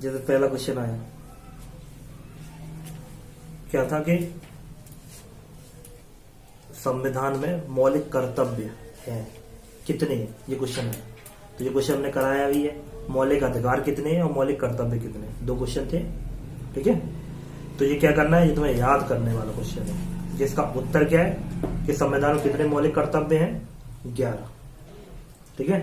जैसे पहला क्वेश्चन आया, क्या था कि संविधान में मौलिक कर्तव्य है कितने हैं, ये क्वेश्चन है। तो ये क्वेश्चन हमने कराया भी है, मौलिक अधिकार कितने हैं और मौलिक कर्तव्य कितने हैं, दो क्वेश्चन थे। ठीक है, तो ये क्या करना है, ये तुम्हें याद करने वाला क्वेश्चन है, जिसका उत्तर क्या है कि संविधान में कितने मौलिक कर्तव्य हैं, 11। ठीक है,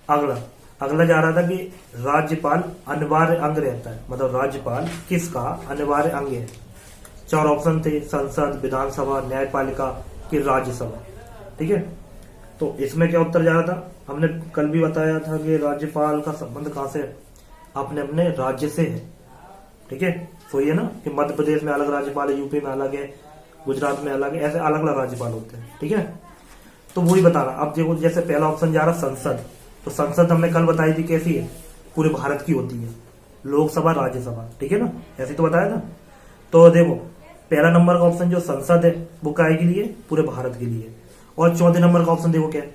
अगला जा रहा था कि राज्यपाल अनिवार्य अंग रहता है, मतलब राज्यपाल किसका अनिवार्य अंग है। 4 ऑप्शन थे, संसद, विधानसभा, न्यायपालिका कि राज्यसभा। ठीक है, तो इसमें क्या उत्तर जा रहा था, हमने कल भी बताया था कि राज्यपाल का संबंध कहां से है, अपने अपने राज्य से है। ठीक है, तो ये ना कि मध्य प्रदेश में अलग राज्यपाल है, यूपी में अलग है, गुजरात में अलग है, ऐसे अलग अलग राज्यपाल होते हैं। ठीक है, तो वही बता रहा। अब देखो, जैसे पहला ऑप्शन जा रहा संसद, तो संसद हमने कल बताई थी कैसी है, पूरे भारत की होती है, लोकसभा राज्यसभा। ठीक है ना, ऐसे तो बताया था। तो देखो, पहला नंबर का ऑप्शन जो संसद है वो काय के लिए, पूरे भारत के लिए। और चौथे नंबर का ऑप्शन देखो क्या है,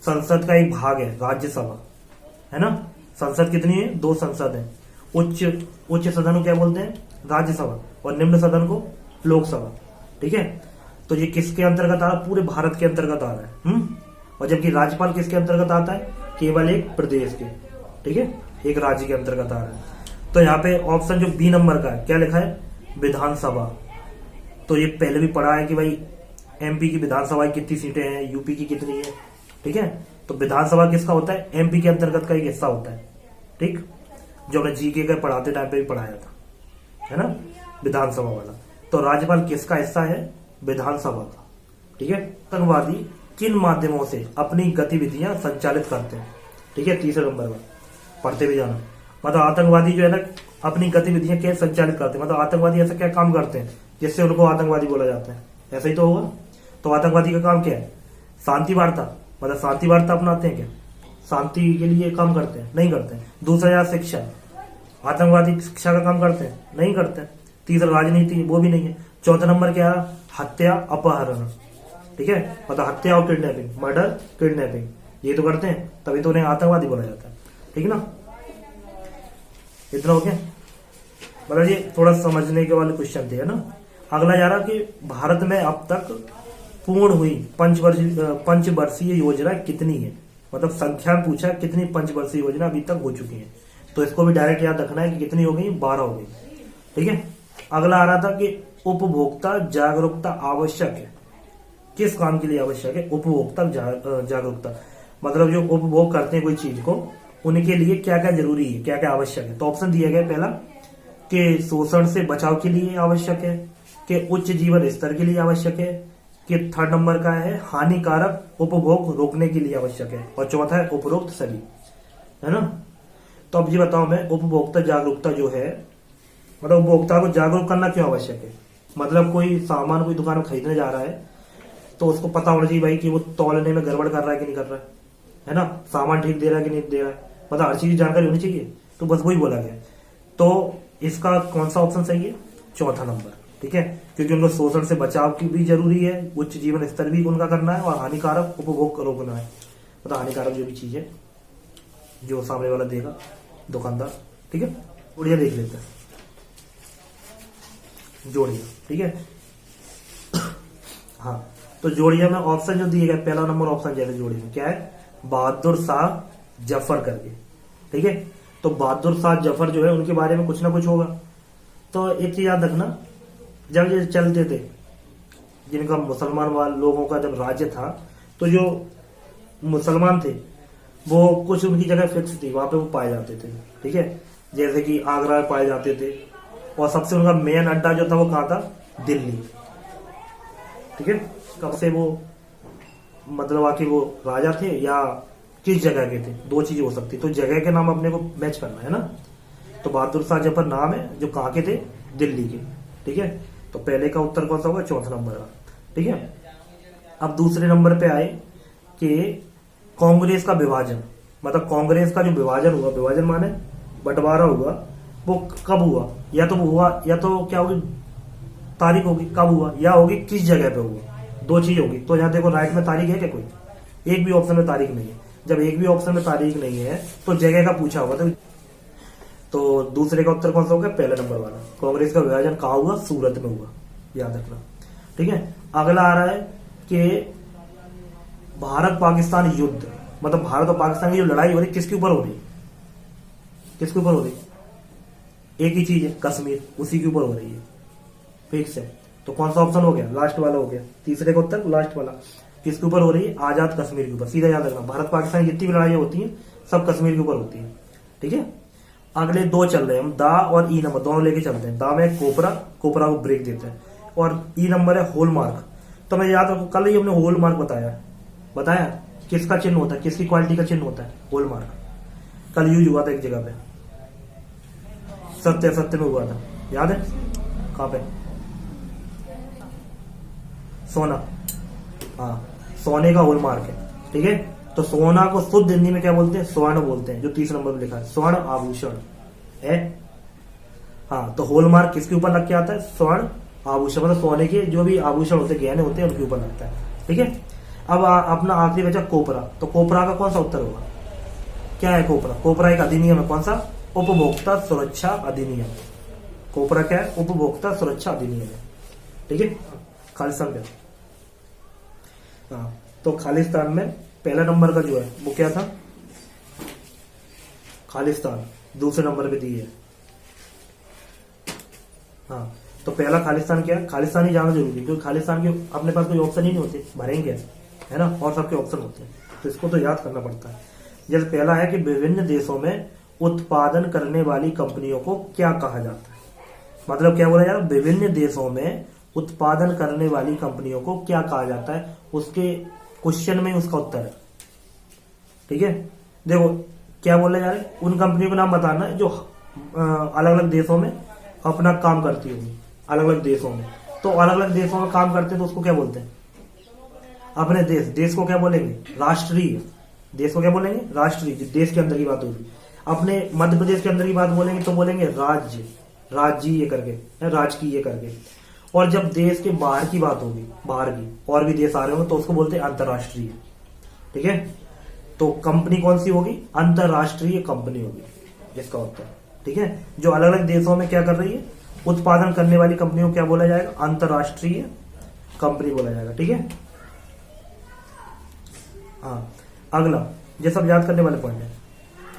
संसद का एक भाग है राज्यसभा, है ना। संसद कितनी है, 2 संसद है। उच्च सदन को क्या बोलते हैं, राज्यसभा, और निम्न सदन को लोकसभा। ठीक है, तो ये किसके अंतर्गत आ रहा है, पूरे भारत के अंतर्गत आ रहा है। और जबकि राज्यपाल किसके अंतर्गत आता है, केवल एक प्रदेश के, ठीक है, एक राज्य के अंतर्गत आ रहा है। तो यहाँ पे ऑप्शन जो बी नंबर का है, क्या लिखा है, विधानसभा। तो ये पहले भी पढ़ा है कि भाई एमपी की विधानसभा की कितनी सीटें हैं, यूपी की कितनी है। ठीक है, तो विधानसभा किसका होता है, एमपी के अंतर्गत का एक हिस्सा होता है। ठीक, जो हमने जीके का पढ़ाते टाइम पे भी पढ़ाया था, है ना, विधानसभा वाला। तो राज्यपाल किसका हिस्सा है, विधानसभा का। ठीक है, आतंकवादी किन माध्यमों से अपनी गतिविधियां संचालित करते हैं। ठीक है, तीसरे नंबर पर पढ़ते भी जाना। मतलब आतंकवादी जो है ना अपनी गतिविधियां कैसे संचालित करते हैं, मतलब आतंकवादी ऐसा क्या काम करते हैं जिससे उनको आतंकवादी बोला जाता है, ऐसा ही तो होगा। तो आतंकवादी का काम क्या है, शांति वार्ता, मतलब शांति वार्ता अपनाते हैं क्या, शांति के लिए काम करते हैं, नहीं करते हैं। दूसरा यार शिक्षा, आतंकवादी शिक्षा का काम करते हैं, नहीं करते हैं। तीसरा राजनीति, वो भी नहीं है। चौथा नंबर क्या है, हत्या अपहरण। ठीक है, मतलब हत्या और किडनैपिंग, मर्डर किडनैपिंग, ये तो करते हैं, तभी तो उन्हें आतंकवादी बोला जाता है। ठीक है ना, इतना हो गया। मतलब ये थोड़ा समझने के वाले क्वेश्चन थे, है ना। अगला जा रहा कि भारत में अब तक पूर्ण हुई पंचवर्षीय योजना कितनी है, मतलब संख्या में पूछा कितनी पंचवर्षीय योजना अभी तक हो चुकी है। तो इसको भी डायरेक्ट याद रखना है कि कितनी हो गई, 12 हो गई। ठीक है, अगला आ रहा था कि उपभोक्ता जागरूकता आवश्यक है, किस काम के लिए आवश्यक है, उपभोक्ता जागरूकता, मतलब जो उपभोग करते हैं कोई चीज को, उनके लिए क्या क्या जरूरी है, क्या क्या आवश्यक है। तो ऑप्शन दिया गया पहला कि शोषण से बचाव के लिए आवश्यक है, कि उच्च जीवन स्तर के लिए आवश्यक है, कि थर्ड नंबर का है हानिकारक उपभोग रोकने के लिए आवश्यक है, और चौथा है उपरोक्त सभी, है ना। तो अब ये बताओ मैं, उपभोक्ता जागरूकता जो है, मतलब उपभोक्ता को जागरूक करना क्यों आवश्यक है। मतलब कोई सामान कोई दुकान में खरीदने जा रहा है तो उसको पता होना चाहिए भाई कि वो तौलने में गड़बड़ कर रहा है कि नहीं कर रहा है ना, सामान ठीक दे रहा है कि नहीं दे रहा है, मतलब हर चीज की जानकारी होनी चाहिए। तो बस वही बोला गया। तो इसका कौन सा ऑप्शन सही है, चौथा नंबर। ठीक है, क्योंकि उनको शोषण से बचाव की भी जरूरी है, उच्च जीवन स्तर भी उनका करना है, और हानिकारक उपभोग रोकना है, मतलब हानिकारक जो भी चीज है जो सामने वाला देगा दुकानदार। ठीक है, जोड़िया देख लेते हैं, जोड़िया। ठीक है, हाँ, तो जोड़िया में ऑप्शन जो दिए गए, पहला नंबर ऑप्शन जैसे जोड़िया में क्या है, बहादुर शाह जफर करके। ठीक है, तो बहादुर शाह जफर जो है उनके बारे में कुछ ना कुछ होगा। तो एक चीज याद रखना, जब ये चलते थे, जिनका मुसलमान वाले लोगों का जब राज्य था, तो जो मुसलमान थे वो कुछ उनकी जगह फिक्स थी, वहां पे वो पाए जाते थे। ठीक है, जैसे कि आगरा में पाए जाते थे, और सबसे उनका मेन अड्डा जो था वो कहाँ था, दिल्ली। ठीक है, कब से वो मतलब आके वो राजा थे या किस जगह के थे, दो चीजें हो सकती, तो जगह के नाम अपने को मैच करना है ना। तो बहादुर शाह जफर नाम है जो कहाँ के थे, दिल्ली के। ठीक है, तो पहले का उत्तर कौन सा होगा, चौथा नंबर का। ठीक है, अब दूसरे नंबर पे आए कि कांग्रेस का विभाजन, मतलब कांग्रेस का जो विभाजन हुआ, विभाजन माने बंटवारा हुआ, वो कब हुआ, या तो हुआ, या तो क्या होगी तारीख होगी कब हुआ, या होगी किस जगह पे हुआ, दो चीज होगी। तो यहाँ देखो राइट में तारीख है क्या, कोई एक भी ऑप्शन में तारीख नहीं है। जब एक भी ऑप्शन में तारीख नहीं है तो जगह का पूछा होगा। तो दूसरे का उत्तर कौन सा होगा? पहला नंबर वाला। कांग्रेस का विभाजन कहाँ हुआ? सूरत में हुआ, याद रखना। ठीक है, अगला आ रहा है कि भारत पाकिस्तान युद्ध, मतलब भारत और पाकिस्तान की जो लड़ाई हो रही किसके ऊपर हो रही? किसके ऊपर हो रही? एक ही चीज है, कश्मीर, उसी के ऊपर हो रही है। फिक्स है। तो कौन सा ऑप्शन हो गया? लास्ट वाला हो गया। तीसरे का उत्तर लास्ट वाला। किसके ऊपर हो रही है? आजाद कश्मीर के ऊपर। सीधा याद रखना, भारत पाकिस्तान जितनी भी लड़ाइयां होती हैं सब कश्मीर के ऊपर होती है। ठीक है, अगले दो चल रहे हैं हम, दा और ई नंबर दोनों लेके चलते हैं। दा में कोपरा, कोपरा को ब्रेक देते हैं, और ई नंबर है होलमार्क। तो मैं याद रखूं, कल ही हमने होलमार्क बताया किसका चिन्ह होता है, किसकी क्वालिटी का चिन्ह होता है? होलमार्क। कल यूज हुआ था एक जगह पे, सत्य में हुआ था, याद है? कहां पे? सोना, हाँ, सोने का होलमार्क है। ठीक है, तो सोना को शुद्ध हिंदी में क्या बोलते हैं? स्वर्ण बोलते हैं, जो 30 नंबर में लिखा है, स्वर्ण आभूषण है। हाँ, तो होलमार्क किसके ऊपर लग के आता है? स्वर्ण आभूषण, मतलब सोने के जो भी आभूषण होते हैं, गहने होते हैं, उनके ऊपर लगता है। ठीक है, अब अपना आखिरी बचा कोपरा। तो कोपरा का कौन सा उत्तर होगा? क्या है कोपरा? कोपरा एक अधिनियम है। कौन सा? उपभोक्ता सुरक्षा अधिनियम। कोपरा क्या है? उपभोक्ता सुरक्षा अधिनियम है। ठीक है, खालिस्तान पे। हाँ, तो खालिस्तान में पहला नंबर का जो है वो क्या था? खालिस्तान। दूसरे नंबर पे दी है। हाँ, तो पहला खालिस्तान क्या है? खालिस्तान ही जाना जरूरी है, क्योंकि खालिस्तान के अपने पास कोई ऑप्शन ही नहीं होते, भरेंगे है ना, और सबके ऑप्शन होते हैं, तो इसको तो याद करना पड़ता है। जैसे पहला है कि विभिन्न देशों में उत्पादन करने वाली कंपनियों को क्या कहा जाता है? मतलब क्या बोला जा रहा है? विभिन्न देशों में उत्पादन करने वाली कंपनियों को क्या कहा जाता है, उसके क्वेश्चन में उसका उत्तर है। ठीक है, देखो क्या बोले जा रहे हैं, उन कंपनियों के नाम बताना है जो अलग अलग देशों में अपना काम करती होगी, अलग अलग देशों में। तो अलग अलग देशों में काम करते हैं तो उसको क्या बोलते हैं? अपने देश। देश को क्या बोलेंगे? राष्ट्रीय। देश को क्या बोलेंगे? राष्ट्रीय। देश के अंदर की बात होगी। अपने मध्य प्रदेश के अंदर की बात बोलेंगे तो बोलेंगे राज्य, राज्य करके, राजकीय करके। और जब देश के बाहर की बात होगी, बाहर की और भी देश आ रहे होंगे, तो उसको बोलते हैं अंतरराष्ट्रीय। ठीक है, तो कंपनी कौन सी होगी? अंतरराष्ट्रीय कंपनी होगी जिसका उत्तर। ठीक है, जो अलग अलग देशों में क्या कर रही है, उत्पादन करने वाली कंपनियों को क्या बोला जाएगा? अंतरराष्ट्रीय कंपनी बोला जाएगा। ठीक है, हाँ, अगला ये सब याद करने वाले पॉइंट है।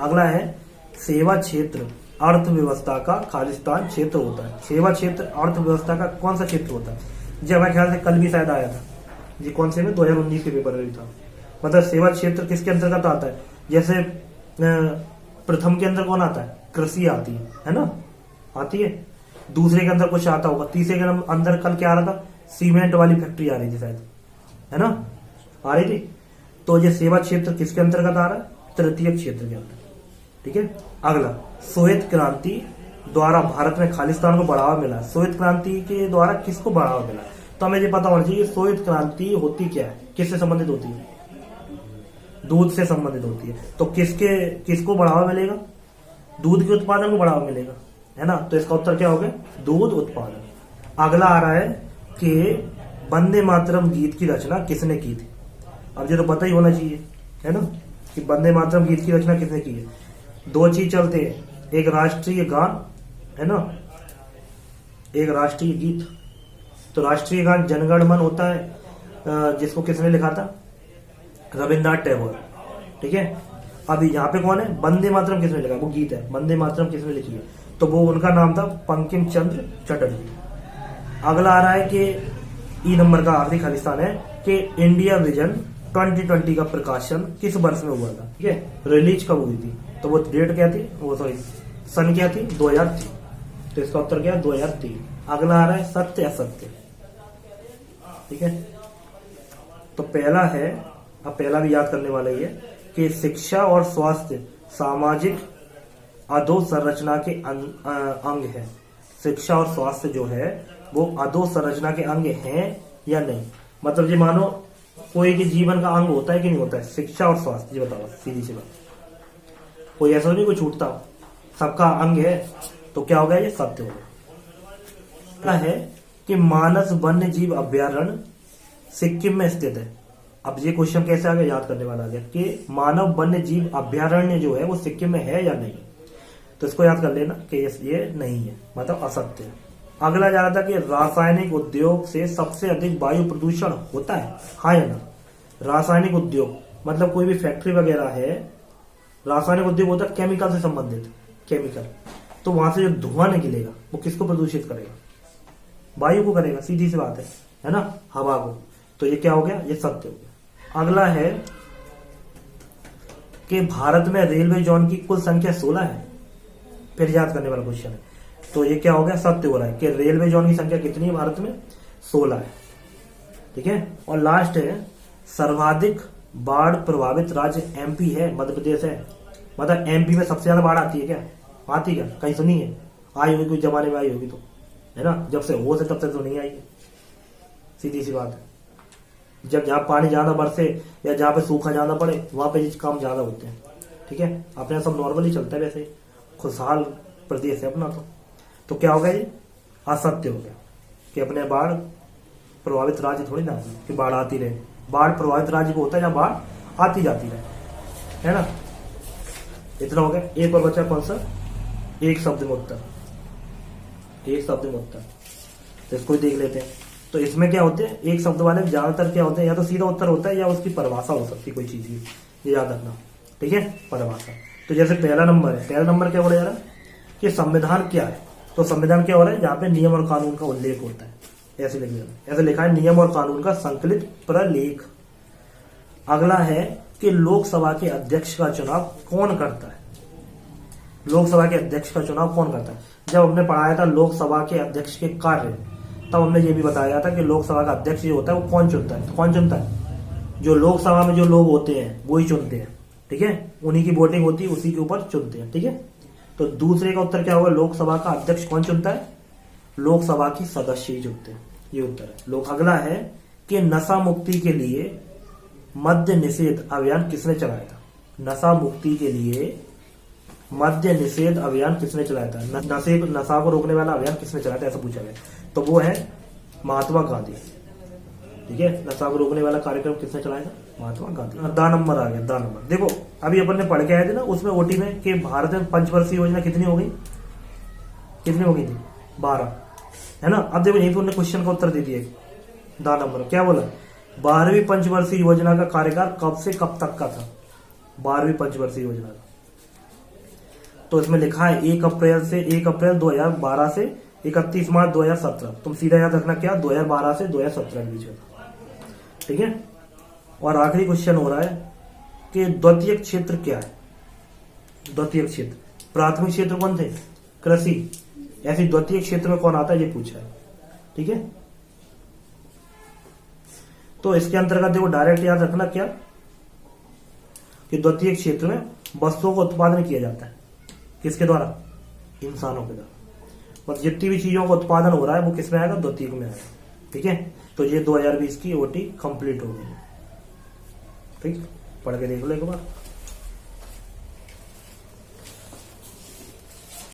अगला है सेवा क्षेत्र अर्थव्यवस्था का खालिस्तान क्षेत्र होता है। सेवा क्षेत्र अर्थव्यवस्था का कौन सा क्षेत्र होता है? जी हमारे ख्याल से कल भी शायद आया था जी, कौन से में 2019 के पेपर में था। मतलब सेवा क्षेत्र किसके अंतर्गत आता है? जैसे प्रथम के अंदर कौन आता है? कृषि आती है ना, आती है। दूसरे के अंदर कुछ आता होगा। तीसरे के अंदर कल क्या आ रहा था? सीमेंट वाली फैक्ट्री आ रही थी शायद, है ना, आ रही थी। तो ये सेवा क्षेत्र किसके अंतर्गत आ रहा है? तृतीय क्षेत्र के अंदर। ठीक है, अगला श्वेत क्रांति द्वारा भारत में खालिस्तान को बढ़ावा मिला। श्वेत क्रांति के द्वारा किसको बढ़ावा मिला? तो हमें ये पता होना चाहिए श्वेत क्रांति होती क्या है, किससे संबंधित होती है? दूध से संबंधित होती है। तो किसको बढ़ावा मिलेगा? दूध के उत्पादन को बढ़ावा मिलेगा, है ना। तो इसका उत्तर क्या हो गया? दूध उत्पादन। अगला आ रहा है कि वंदे मातरम गीत की रचना किसने की थी? अब ये तो पता ही होना चाहिए, है ना, कि वंदे मातरम गीत की रचना किसने की है। दो चीज चलते हैं, एक राष्ट्रीय गान, है ना, एक राष्ट्रीय गीत। तो राष्ट्रीय गान जनगण मन होता है, जिसको किसने लिखा था? रविन्द्रनाथ टैगोर। ठीक है, अभी यहाँ पे कौन है? वंदे मातरम किसने लिखा? वो गीत है, वंदे मातरम किसने लिखी है? तो वो उनका नाम था बंकिम चंद्र चटर्जी। अगला आ रहा है कि ई नंबर का आखिरी खालिस्तान है कि इंडिया विजन 2020 का प्रकाशन किस वर्ष में हुआ था? ठीक है, रिलीज कब हुई थी? तो वो डेट क्या थी? वो सॉरी सन क्या थी? 2003। तो इसका उत्तर क्या? 2003। अगला आ रहा है सत्य असत्य। ठीक है, तो पहला है, अब पहला भी याद करने वाला ही है कि शिक्षा और स्वास्थ्य सामाजिक अधोसंरचना के अंग है। शिक्षा और स्वास्थ्य जो है वो अधोसंरचना के अंग हैं या नहीं? मतलब ये मानो कोई के जीवन का अंग होता है कि नहीं होता है शिक्षा और स्वास्थ्य? ये बताओ सीधी सी बात, कोई ऐसा नहीं कोई छूटता, सबका अंग है। तो क्या हो गया? ये सत्य हो गया। है कि मानस वन्य जीव अभ्यारण्य सिक्किम में स्थित है। अब ये क्वेश्चन कैसे आ गया? याद करने वाला आ गया कि मानव वन्य जीव अभ्यारण्य जो है वो सिक्किम में है या नहीं। तो इसको याद कर लेना कि ये नहीं है, मतलब असत्य है। अगला जा रहा था कि रासायनिक उद्योग से सबसे अधिक वायु प्रदूषण होता है, हाँ या ना। रासायनिक उद्योग मतलब कोई भी फैक्ट्री वगैरह है, रासायनिक उद्योग होता है केमिकल से संबंधित, केमिकल, तो वहां से जो धुआं निकलेगा वो किसको प्रदूषित करेगा? वायु को करेगा, सीधी सी बात है ना, हवा को। तो ये क्या हो गया? ये सत्य हो गया। अगला है कि भारत में रेलवे जोन की कुल संख्या 16 है, फिर याद करने वाला क्वेश्चन है। तो ये क्या हो गया? सत्य हो रहा है कि रेलवे जोन की संख्या कितनी है भारत में? 16 है, ठीक है। और लास्ट है, सर्वाधिक बाढ़ प्रभावित राज्य एमपी है, मध्य प्रदेश है। मतलब एमपी में सबसे ज्यादा बाढ़ आती है क्या? आती क्या? कहीं सुनी है? आई होगी, कुछ जमाने में आई होगी तो, है ना। जब से हो से तब से तो नहीं आई है, सीधी सी बात है। जब जहां पानी ज्यादा बरसे या जहां पे सूखा ज्यादा पड़े वहां पे काम ज्यादा होते हैं, ठीक है। अपने सब नॉर्मली चलता है, वैसे खुशहाल प्रदेश है अपना। तो क्या हो गया? ये असत्य हो गया कि अपने बाढ़ प्रभावित राज्य थोड़ी ना कि बाढ़ आती रहे। बाढ़ प्रभावित राज्य को होता है जहां बाढ़ आती जाती रहे, है ना। इतना हो गया। एक और बचा, कौन सा? एक शब्द में उत्तर, एक शब्द में उत्तर। तो इसको देख लेते हैं। तो इसमें क्या होते हैं? एक शब्द वाले ज्यादातर क्या होते हैं? या तो सीधा उत्तर होता है या उसकी परिभाषा हो सकती है कोई चीज की, ये याद रखना, ठीक है, परिभाषा। तो जैसे पहला नंबर है, पहला नंबर क्या बोला जा रहा है कि संविधान क्या है? तो संविधान क्या हो रहा है? यहाँ पे नियम और कानून का उल्लेख होता है, ऐसे लिख लेना। ऐसे लिखा है, नियम और कानून का संकलित प्रलेख। अगला है कि लोकसभा के अध्यक्ष का चुनाव कौन करता है? लोकसभा के अध्यक्ष का चुनाव कौन करता है? जब हमने पढ़ाया था लोकसभा के अध्यक्ष के कार्य, तब हमने ये भी बताया था कि लोकसभा का अध्यक्ष जो होता है वो कौन चुनता है? तो कौन चुनता है? जो लोकसभा में जो लोग होते हैं वो ही चुनते हैं, ठीक है। उन्हीं की वोटिंग होती है, उसी के ऊपर चुनते हैं, ठीक है। तो दूसरे का उत्तर क्या होगा? लोकसभा का अध्यक्ष कौन चुनता है? लोकसभा की सदस्य ही चुनते हैं, ये उत्तर है। लोग अगला है कि नशा मुक्ति के लिए मद्य निषेध अभियान किसने चलाया था? नशा मुक्ति के लिए मद्य निषेध अभियान किसने चलाया था? नशा को रोकने वाला अभियान किसने चलाया था, ऐसा पूछा गया। तो वो है महात्मा गांधी, ठीक है। नशा को रोकने वाला कार्यक्रम किसने चलाया था? महात्मा गांधी। दा नंबर आ गया, दा नंबर। देखो अभी अपन ने पढ़ के आए थे ना उसमें ओटी में कि भारत में पंचवर्षीय योजना कितनी हो गई? कितनी हो गई थी? 12, है ना। अब देखो यही तो उन्होंने क्वेश्चन का उत्तर दे दिया, दा नंबर। क्या बोला? 12वीं पंचवर्षीय योजना का कार्यकाल कब से कब तक का था? 12वीं पंचवर्षीय योजना का। तो इसमें लिखा है 1 अप्रैल 2012 से 31 मार्च 2017। तुम सीधा याद रखना क्या? 2012 से 2017 के बीच में, ठीक है। और आखिरी क्वेश्चन हो रहा है कि द्वितीयक क्षेत्र क्या है? द्वितीयक क्षेत्र, प्राथमिक क्षेत्र कौन थे? कृषि। ऐसी द्वितीयक क्षेत्र में कौन आता है, ये पूछा है, ठीक है। तो इसके अंतर्गत देखो डायरेक्ट याद रखना क्या कि द्वितीयक क्षेत्र में वस्तुओं का उत्पादन किया जाता है, किसके द्वारा? इंसानों के द्वारा। मतलब जितनी भी चीजों का उत्पादन हो रहा है वो किसमें आएगा? द्वितीयक में आएगा, ठीक है। तो ये 2020 की ओटी कंप्लीट हो गई, ठीक। पढ़ के देख लो एक बार।